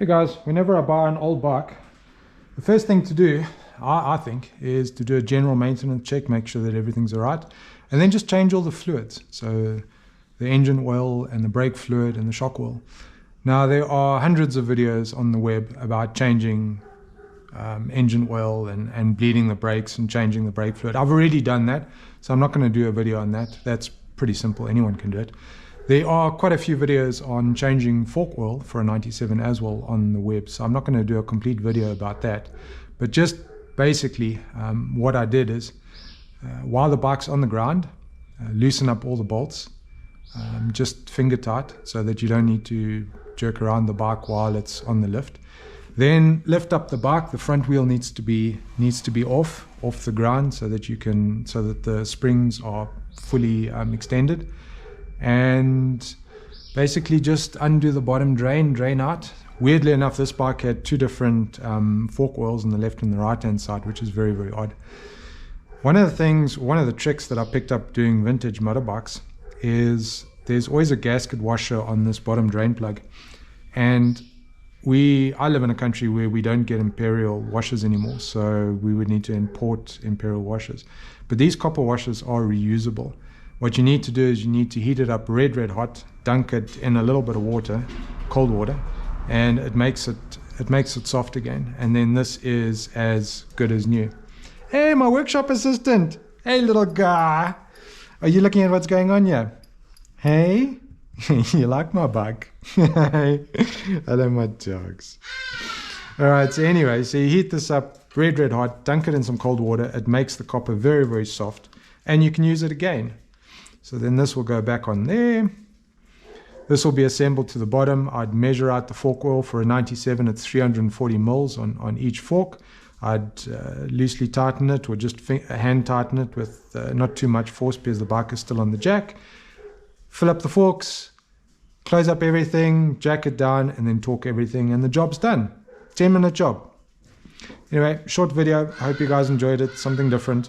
Hey guys, whenever I buy an old bike, the first thing to do, I think, is to do a general maintenance check, make sure that everything's all right, and then just change all the fluids. So the engine oil and the brake fluid and the shock oil. Now there are hundreds of videos on the web about changing engine oil and bleeding the brakes and changing the brake fluid. I've already done that, so I'm not going to do a video on that. That's pretty simple, anyone can do it. There are quite a few videos on changing fork oil for a 97 as well on the web, so I'm not going to do a complete video about that. But just basically what I did is, while the bike's on the ground, loosen up all the bolts, just finger tight so that you don't need to jerk around the bike while it's on the lift. Then lift up the bike. The front wheel needs to be off the ground so that the springs are fully extended. And basically just undo the bottom drain out. Weirdly enough, this bike had two different fork oils on the left and the right hand side, which is very, very odd. One of the tricks that I picked up doing vintage motorbikes is there's always a gasket washer on this bottom drain plug. And I live in a country where we don't get imperial washers anymore, so we would need to import imperial washers. But these copper washers are reusable. What you need to do is you need to heat it up red hot, dunk it in a little bit of water, cold water, and it makes it soft again. And then this is as good as new. Hey, my workshop assistant. Hey, little guy. Are you looking at what's going on here? Hey, you like my bike? I love my dogs. All right, so anyway, so you heat this up red hot, dunk it in some cold water. It makes the copper very, very soft, and you can use it again. So then this will go back on there. This will be assembled to the bottom. I'd measure out the fork oil for a 97. It's 340 mils on each fork. I'd loosely tighten it, or just hand tighten it with not too much force because the bike is still on the jack. Fill up the forks, close up everything, jack it down, and then torque everything, and the job's done. 10-minute job. Anyway, short video. I hope you guys enjoyed it. Something different.